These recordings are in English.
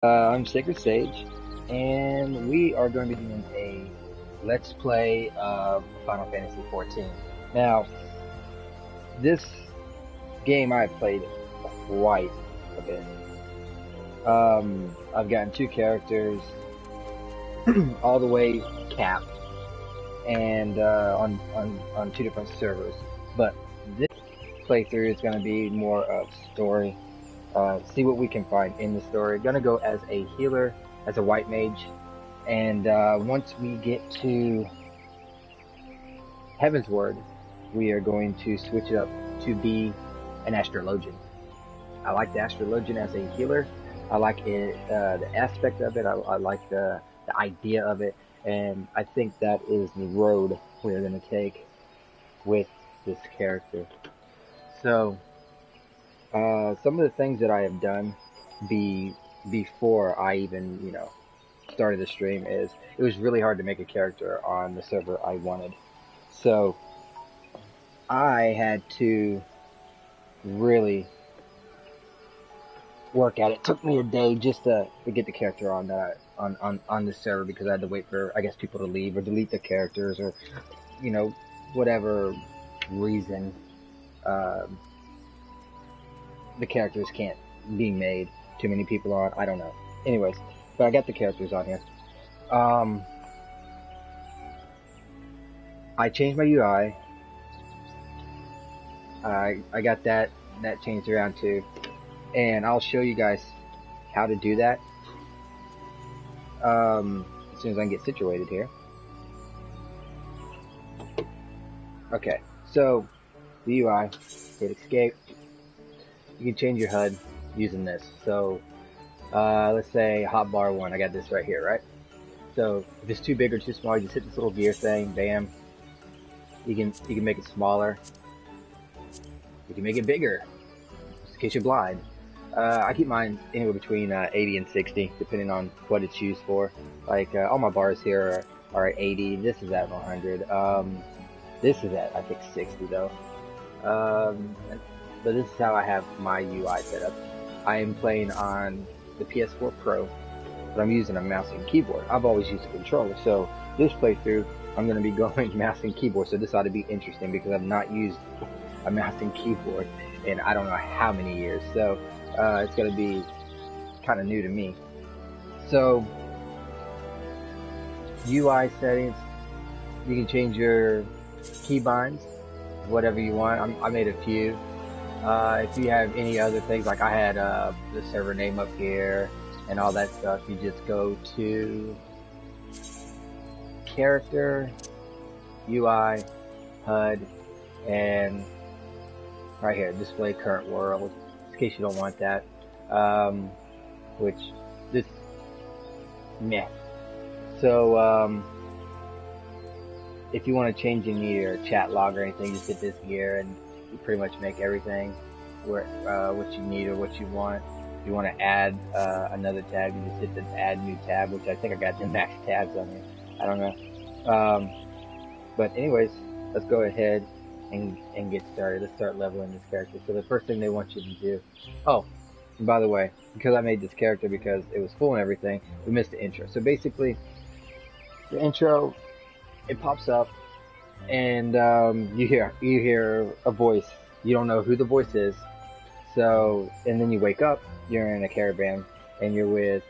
I'm Sacred Sage, and we are going to be doing a Let's Play of Final Fantasy XIV. Now, this game I've played quite a bit. I've gotten two characters all the way capped, and on two different servers. But this playthrough is going to be more of story. See what we can find in the story. Gonna go as a healer, as a white mage. And once we get to Heavensward, we are going to switch it up to be an astrologian. I like the astrologian as a healer. I like it, the aspect of it. I like the idea of it, and I think that is the road we're going to take with this character. So, some of the things that I have done before I even, started the stream is it was really hard to make a character on the server I wanted. So I had to really work at it. It took me a day just to get the character on that on the server because I had to wait for, I guess, people to leave or delete the characters or whatever reason the characters can't be made. Too many people on. I don't know. Anyways, but I got the characters on here. I changed my UI. I got that changed around too, and I'll show you guys how to do that as soon as I can get situated here. Okay, so the UI, hit escape. You can change your HUD using this. So let's say hotbar 1. I got this right here, right? So if it's too big or too small, you just hit this little gear thing. Bam. You can make it smaller. You can make it bigger, just in case you're blind. I keep mine anywhere between 80 and 60, depending on what it's used for. Like all my bars here are at 80. This is at 100. This is at, I think, 60 though. But this is how I have my UI set up. I am playing on the PS4 Pro, but I'm using a mouse and keyboard. I've always used a controller, so this playthrough I'm going to be going mouse and keyboard. So this ought to be interesting because I've not used a mouse and keyboard in I don't know how many years. So it's going to be kind of new to me. So UI settings, you can change your keybinds, whatever you want. I made a few. If you have any other things, like I had the server name up here and all that stuff, you just go to character, UI, HUD, and right here, display current world, in case you don't want that. Which this meh. So if you want to change any of your chat log or anything, just hit this gear and you pretty much make everything where what you need or what you want. If you want to add another tab, you just hit the add new tab, which I think I got the max tabs on here. I don't know. But anyways, let's go ahead and get started. Let's start leveling this character. So the first thing they want you to do. Oh, and by the way, because I made this character because it was full and everything, we missed the intro. So basically, the intro, it pops up, and you hear a voice. You don't know who the voice is. So, and then you wake up. You're in a caravan, and you're with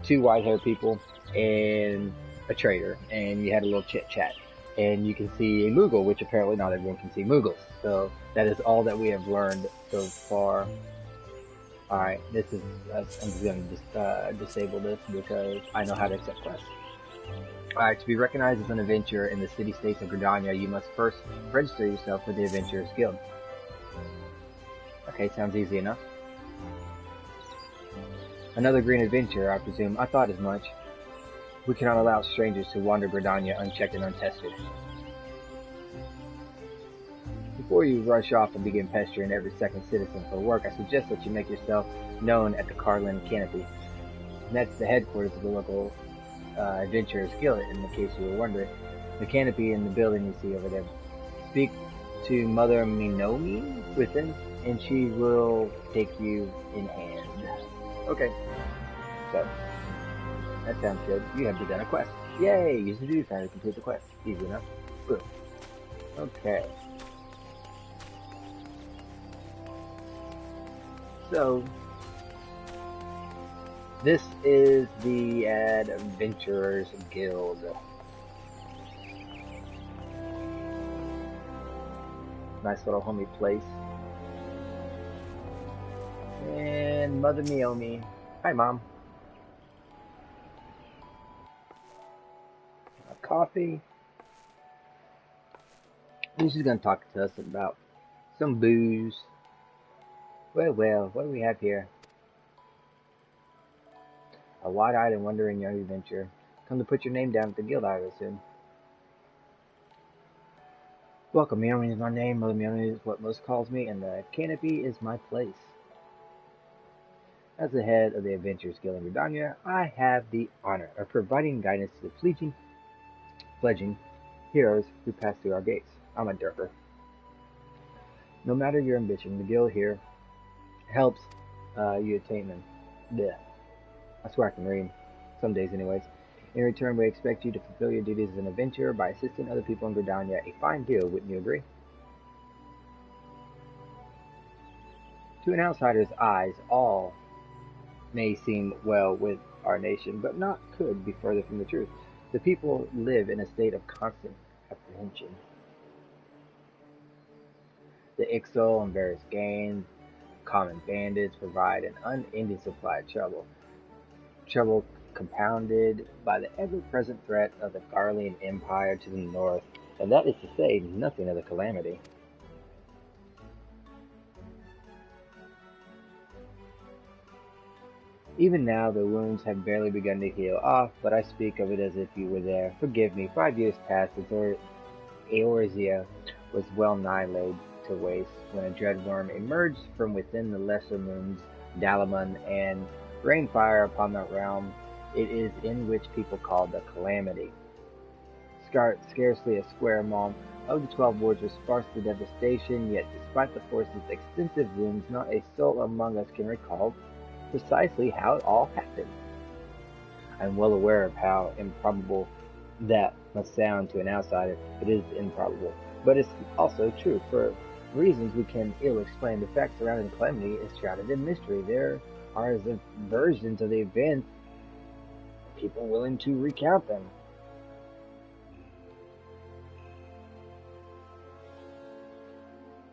two white-haired people and a trader, and you had a little chit chat. And you can see a Moogle, which apparently not everyone can see Moogles. So that is all that we have learned so far. Alright, this is, I'm just going to disable this because I know how to accept quests. Alright, to be recognized as an adventurer in the city-states of Gridania, you must first register yourself with the Adventurers Guild. Okay, sounds easy enough. Another green adventurer, I presume. I thought as much. We cannot allow strangers to wander Gridania unchecked and untested. Before you rush off and begin pestering every second citizen for work, I suggest that you make yourself known at the Carlin Canopy. And that's the headquarters of the local Adventurers Guild, in case you were wondering. The canopy in the building you see over there. Speak to Mother Minomi within, and she will take you in hand. Okay. So, that sounds good. You have begun a quest. Yay! Use the duty sign to complete the quest. Easy enough. Boom. Okay. So, this is the Adventurers Guild. Nice little homey place. And Mother Miomi. Hi, Mom. Coffee. She's going to talk to us about some booze. Well, what do we have here? A wide-eyed and wondering young adventurer. Come to put your name down at the guild, I assume. Welcome, Miomi is my name. Mother Miomi is what most calls me, and the canopy is my place. As the head of the Adventurers Guild in Gridania, I have the honor of providing guidance to the fledgling heroes who pass through our gates. I'm a derper. No matter your ambition, the guild here helps you attain them. Blech. I swear I can read. Some days anyways. In return, we expect you to fulfill your duties as an adventurer by assisting other people in Gridania. A fine deal, wouldn't you agree? To an outsider's eyes, all may seem well with our nation, but naught could be further from the truth. The people live in a state of constant apprehension. The Ixal and various gangs, common bandits provide an unending supply of trouble. Trouble compounded by the ever-present threat of the Garlean Empire to the north, and that is to say nothing of the calamity. Even now, the wounds have barely begun to heal off, but I speak of it as if you were there. Forgive me, 5 years passed since Eorzea was well nigh laid to waste, when a dread worm emerged from within the lesser moons, Dalaman, and rained fire upon that realm it is in which people call the Calamity. Scarcely a square mile of the 12 wards was sparse to devastation, yet despite the force's extensive wounds, not a soul among us can recall precisely how it all happened. I am well aware of how improbable that must sound to an outsider. It is improbable, but it's also true. For reasons we can ill explain, the facts surrounding the calamity is shrouded in mystery. There are versions of the event, people willing to recount them.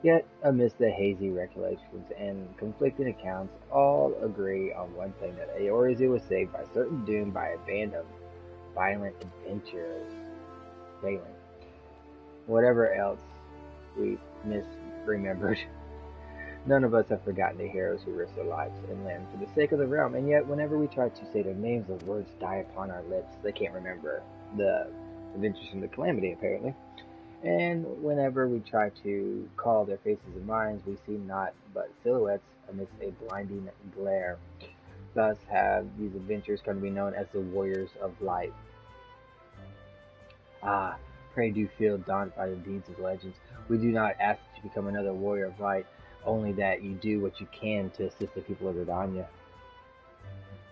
Yet, amidst the hazy recollections and conflicting accounts, all agree on one thing, that Eorzea was saved by certain doom by a band of violent adventurers. Failing. Whatever else we misremembered, none of us have forgotten the heroes who risked their lives and limb for the sake of the realm, and yet whenever we try to say their names, those words die upon our lips. They can't remember the adventures from the Calamity, apparently. And whenever we try to call their faces and minds, we see naught but silhouettes amidst a blinding glare. Thus have these adventures come to be known as the Warriors of Light. Ah, pray do feel daunted by the deeds of legends. We do not ask that you become another Warrior of Light, only that you do what you can to assist the people of Gridania.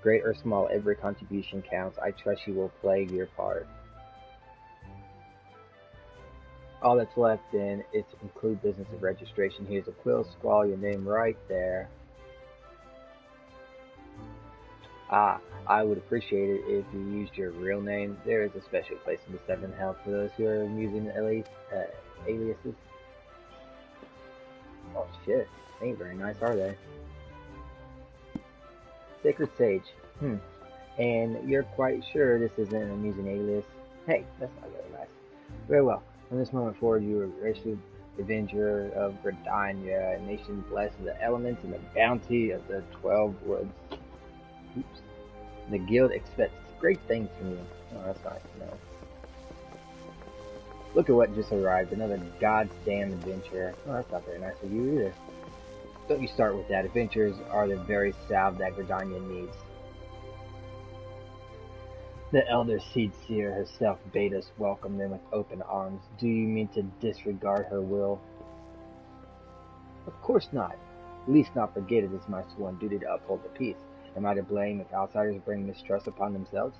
Great or small, every contribution counts. I trust you will play your part. All that's left then is to conclude business of registration. Here's a quill, scrawl your name right there. Ah, I would appreciate it if you used your real name. There is a special place in the 7th House for those who are using aliases. Oh shit, they ain't very nice, are they? Sacred Sage. And you're quite sure this isn't an amusing alias? Hey, that's not very nice. Very well. From this moment forward, you are rescued Avenger of Gridania, a nation blessed with the elements and the bounty of the 12 woods. Oops. The guild expects great things from you. Oh, that's nice to know. Look at what just arrived, another goddamn adventurer. Oh, that's not very nice of you either. Don't you start with that. Adventurers are the very salve that Gridania needs. The Elder Seedseer herself bade us welcome them with open arms. Do you mean to disregard her will? Of course not. Least not forget it is my sworn duty to uphold the peace. Am I to blame if outsiders bring mistrust upon themselves?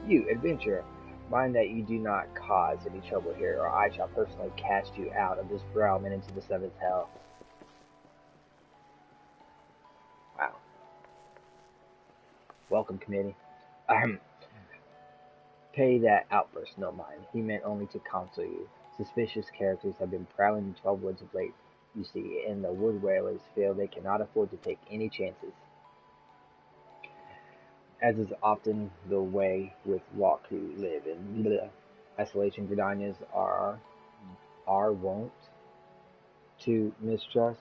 You, adventurer, mind that you do not cause any trouble here, or I shall personally cast you out of this realm and into the seventh hell. Wow. Welcome, committee. Pay that outburst no mind. He meant only to counsel you. Suspicious characters have been prowling the 12 woods of late, you see, and the wood whalers feel they cannot afford to take any chances. As is often the way with walk who live in isolation, Gridanians are wont to mistrust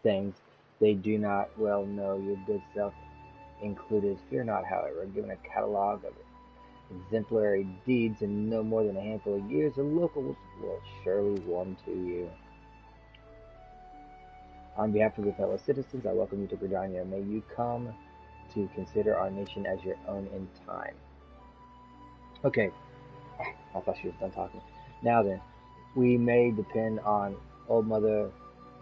things they do not well know, your good self included. Fear not, however, given a catalog of exemplary deeds in no more than a handful of years, the locals will surely warm to you. On behalf of your fellow citizens, I welcome you to Gridania. May you come to consider our nation as your own in time. Okay, I thought she was done talking. Now then, we may depend on Old Mother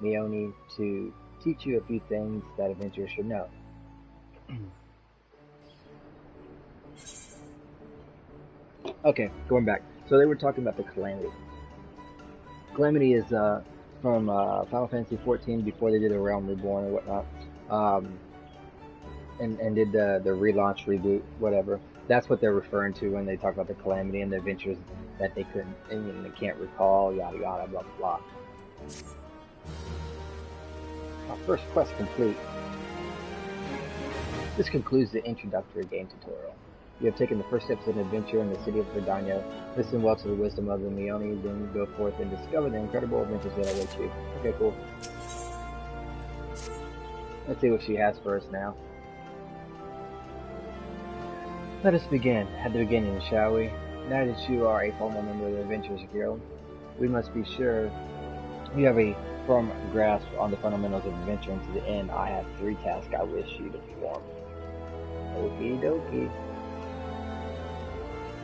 Meoni to teach you a few things that adventurers should know. Okay, going back. So they were talking about the Calamity. Calamity is from Final Fantasy XIV before they did the Realm Reborn or whatnot, and did the relaunch, reboot, whatever. That's what they're referring to when they talk about the Calamity and the adventures that they couldn't, and they can't recall, yada yada, blah blah blah. Our first quest complete. This concludes the introductory game tutorial. You have taken the first steps of an adventure in the city of Gridania. Listen well to the wisdom of the Meoni, then go forth and discover the incredible adventures that await you. Okay, cool. Let's see what she has for us now. Let us begin at the beginning, shall we? Now that you are a formal member of the Adventurers Guild, we must be sure you have a firm grasp on the fundamentals of adventuring to the end. I have 3 tasks I wish you to perform. Okie dokie.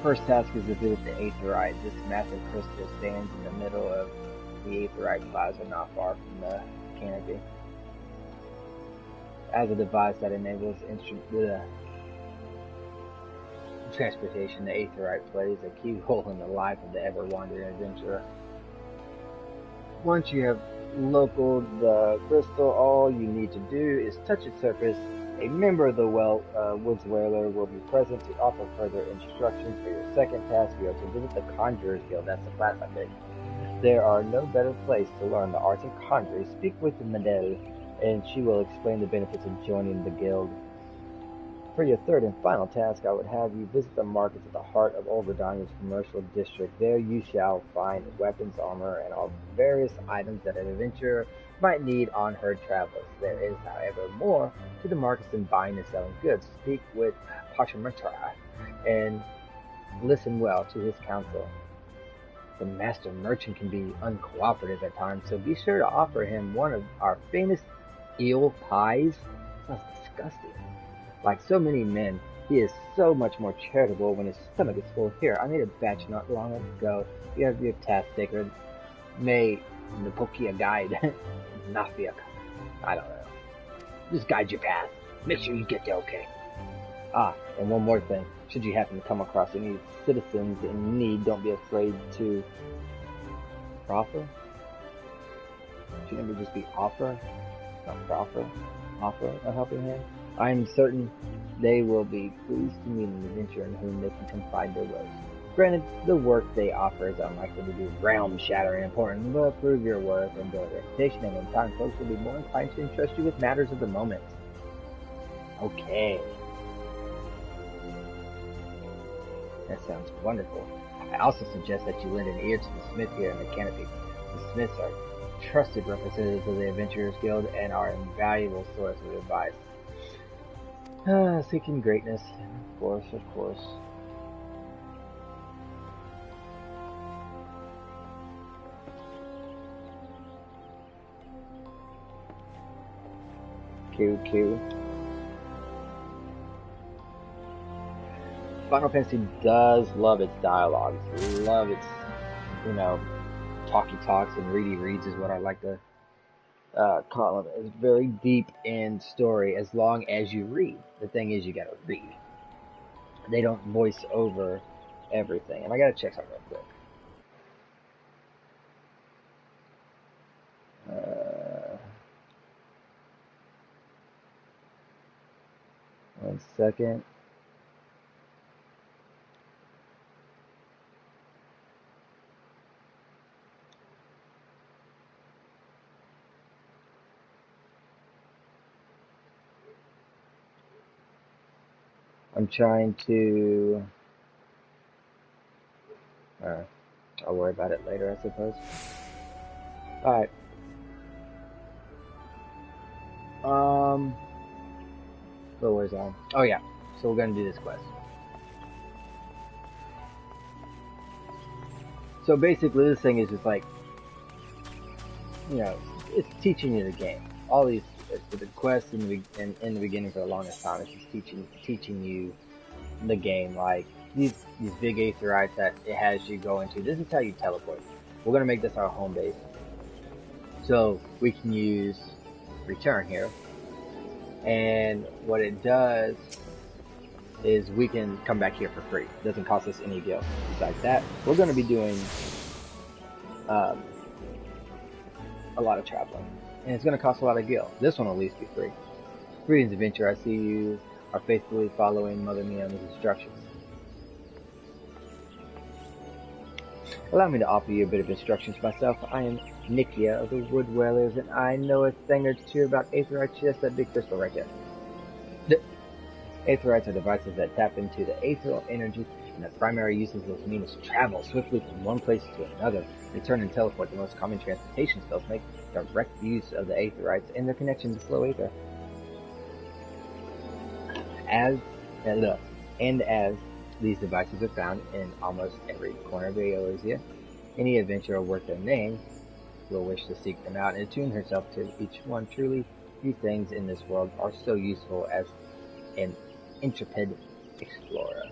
First task is to visit the Aetheryte. This massive crystal stands in the middle of the Aetheryte Plaza, not far from the canopy. As a device that enables transportation, the Aetheryte plays a key role in the life of the ever-wandering adventurer. Once you have located the crystal, all you need to do is touch its surface. A member of the Woods Whaler will be present to offer further instructions. For your second task, you are to visit the Conjurers Guild. That's the class I picked. There are no better place to learn the arts of conjuring. Speak with Medel, and she will explain the benefits of joining the guild. For your third and final task, I would have you visit the markets at the heart of Old Gridania's commercial district. There you shall find weapons, armor, and all various items that an adventurer might need on her travels. There is, however, more to the markets than buying and selling goods. Speak with Pachimatra and listen well to his counsel. The master merchant can be uncooperative at times, so be sure to offer him one of our famous eel pies. Sounds disgusting. Like so many men, he is so much more charitable when his stomach is full. Here, I made a batch not long ago. You have your task sticker. May Napokia guide. Nafiak. I don't know. Just guide your path. Make sure you get there okay. Ah, and one more thing. Should you happen to come across any citizens in need, don't be afraid to proffer. Shouldn't it just be offer? Not proffer. Offer a helping hand? I am certain they will be pleased to meet an adventurer in whom they can confide their woes. Granted, the work they offer is unlikely to be realm-shattering important, but prove your worth and build a reputation, and in time folks will be more inclined to entrust you with matters of the moment. Okay. That sounds wonderful. I also suggest that you lend an ear to the smith here in the canopy. The smiths are trusted representatives of the Adventurers Guild and are an invaluable source of advice. Seeking greatness, of course, of course. QQ. Final Fantasy does love its dialogues, love its, talky talks and ready reads is what I like to column is very deep in story as long as you read. The thing is, you gotta read. They don't voice over everything. And I gotta check something real quick. 1 second. I'm trying to. I'll worry about it later, I suppose. Alright. Where was I? Oh yeah. So we're gonna do this quest. So basically, this thing is just like, it's teaching you the game. All these the quests in the beginning for the longest time, it's just teaching you the game. Like these big aetherytes that it has you go into. This is how you teleport. We're gonna make this our home base, so we can use return here. And what it does is we can come back here for free. It doesn't cost us any gil. Besides that, we're going to be doing a lot of traveling, and it's going to cost a lot of gil. This one will at least be free. Greetings, adventurer. I see you are faithfully following Mother Mion's instructions. Allow me to offer you a bit of instructions myself. I am Nikia of the Wood Dwellers, and I know a thing or two about aetherytes. Just that big crystal right there. The aetherytes are devices that tap into the aetherial energy, and the primary uses of mean is travel swiftly from one place to another. Return and teleport, the most common transportation spells, make direct use of the aetherytes and their connection to flow aether. As these devices are found in almost every corner of Eorzea, any adventurer worth their name will wish to seek them out and attune herself to each one. Truly, few things in this world are so useful as an intrepid explorer.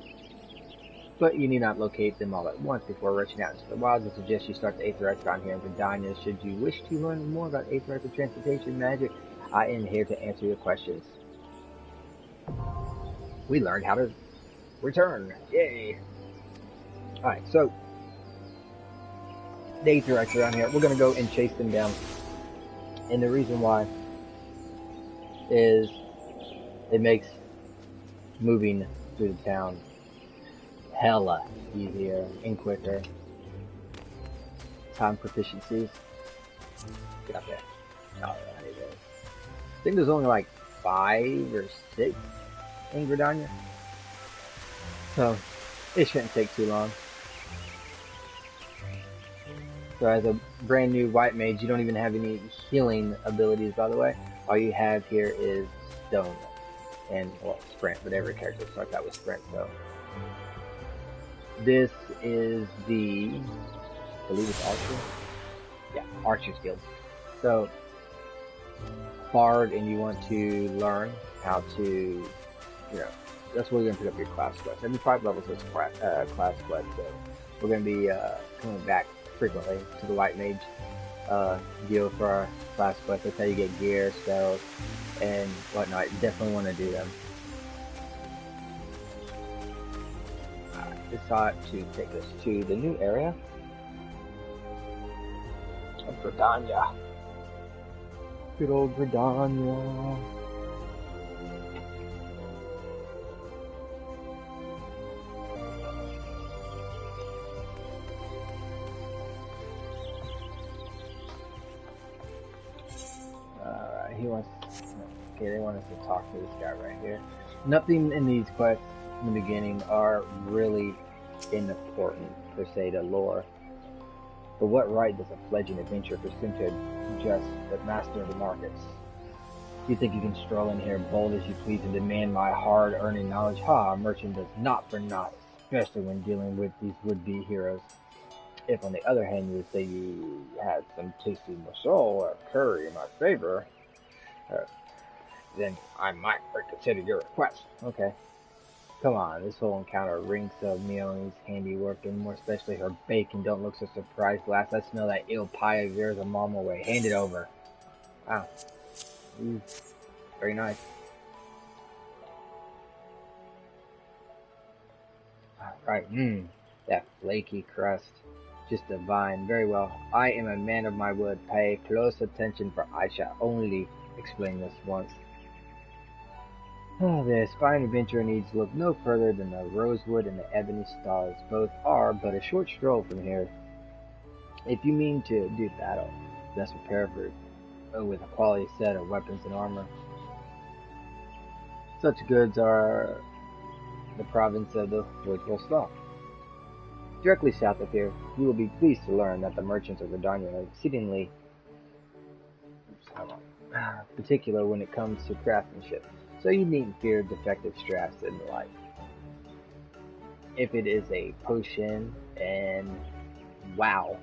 But you need not locate them all at once before rushing out into the wilds. I suggest you start the aetherytes down here in Gridania. Should you wish to learn more about aetherytes and transportation magic, I am here to answer your questions. We learned how to return. Yay! Alright, so the aetherytes around here, we're going to go and chase them down. And the reason why is it makes moving through the town hella easier and quicker. Time proficiencies. Get up there. Alright, I think there's only like 5 or 6 in Gridania, so it shouldn't take too long. So as a brand new white mage, you don't even have any healing abilities, by the way. All you have here is stone and, well, sprint, but every character starts out with sprint, so. This is the, I believe it's archer? Yeah, archer skills. So, bard, and you want to learn how to, that's where you're going to pick up your class quest. Every 5 levels is class quest, so we're going to be coming back frequently to the white mage deal for our class quest. That's how you get gear, spells, and whatnot. You definitely want to do them. I decided to take us to the new area of Gridania. Good old Gridania. They want us to talk to this guy right here. Nothing in these quests in the beginning are really important, per se, to lore. But what right does a fledgling adventurer presume to adjust the master of the markets? Do you think you can stroll in here bold as you please and demand my hard-earned knowledge? Ha, a merchant does not for naught, especially when dealing with these would-be heroes. If, on the other hand, you would say you had some tasty mussel or curry in my favor, then I might reconsider your request. Okay. Come on, this whole encounter rings of Mion's handiwork, and more especially her bacon. Don't look so surprised, lass. I smell that ill pie of yours a mile away. Hand it over. Wow. Ooh, very nice. Right. That flaky crust. Just divine. Very well. I am a man of my word. Pay close attention, for I shall only explain this once. This fine adventure needs look no further than the rosewood and the ebony stalls. Both are but a short stroll from here. If you mean to do battle, best prepare for with a quality set of weapons and armor. Such goods are the province of the Woodville Stall. Directly south of here, you will be pleased to learn that the merchants of Redania are exceedingly particular when it comes to craftsmanship, so you needn't fear defective straps and the like. If it is a potion and wow,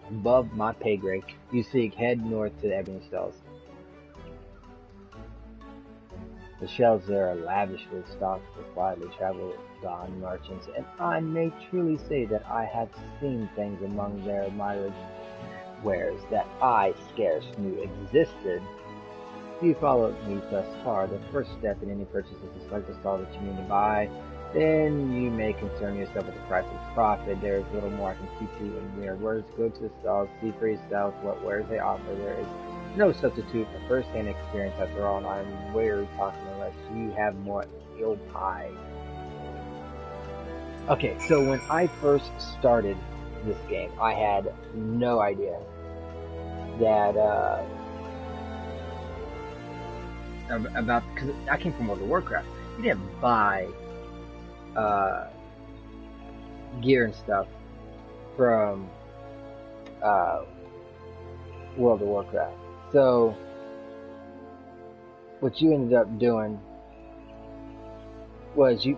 above my pay grade, you seek head north to the Ebony Stalls. The shelves there are lavishly stocked with widely traveled gone merchants, and I may truly say that I have seen things among their myriad wares that I scarce knew existed. If you followed me thus far, the first step in any purchase is to select the stall that you mean to buy. Then you may concern yourself with the price of profit. There is little more I can teach you in mere words. Go to the stalls, see for yourself what wares they offer. There is no substitute for first-hand experience after all, and I'm wary talking unless you have more ill pie. Okay, so when I first started this game, I had no idea that about, because I came from World of Warcraft. You didn't buy gear and stuff from World of Warcraft. So what you ended up doing was you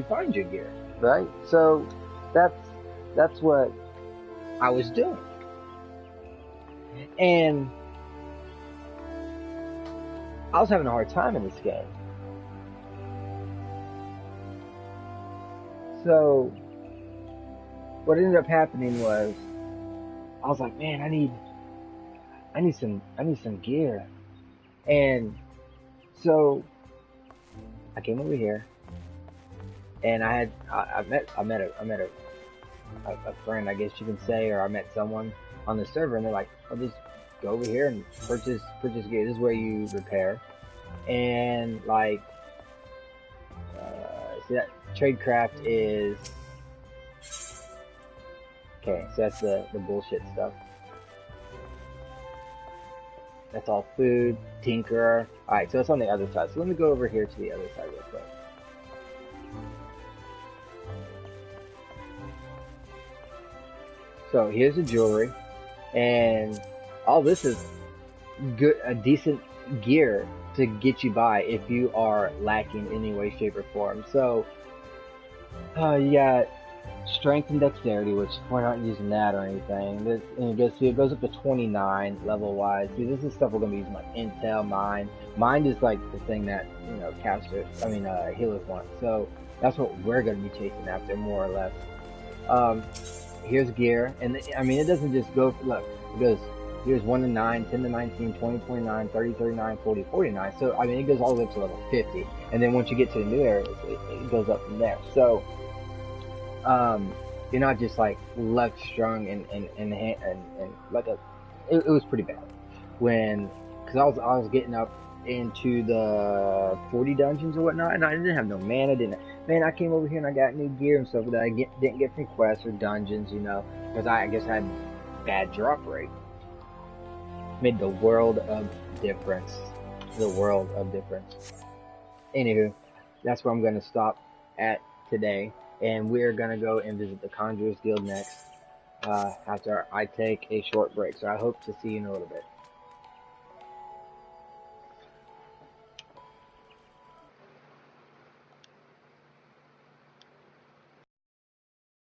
find your gear, right? So that's what I was doing. And I was having a hard time in this game. So what ended up happening was I was like, man, I need some gear. And so I came over here and I met a friend, I guess you can say, or I met someone on the server, and they're like, I'll just go over here and purchase gear. This is where you repair. And like see that tradecraft is okay, so that's the bullshit stuff. That's all food, tinker. Alright, so it's on the other side. So let me go over here to the other side real quick. So here's the jewelry, and all this is good, a decent gear to get you by if you are lacking in any way, shape, or form. So you got strength and dexterity, which we're not using that or anything. This, and it goes up to 29 level wise. See, this is stuff we're gonna be using like intel, mind is like the thing that healers want. So that's what we're gonna be chasing after, more or less. Here's gear, and I mean, it doesn't just go for, look, it goes, here's 1 to 9, 10 to 19, 20, 29, 30, 39, 40, 49. So, I mean, it goes all the way up to level 50. And then once you get to the new areas, it goes up from there. So, you're not just like left strung and like it was pretty bad because I was getting up into the 40 dungeons or whatnot, and I didn't have no mana. I came over here and I got new gear and stuff that I didn't get from quests or dungeons, because I guess I had bad drop rate. Made the world of difference. Anywho, that's where I'm going to stop at today, and we're going to go and visit the Conjurers Guild next, after I take a short break. So I hope to see you in a little bit.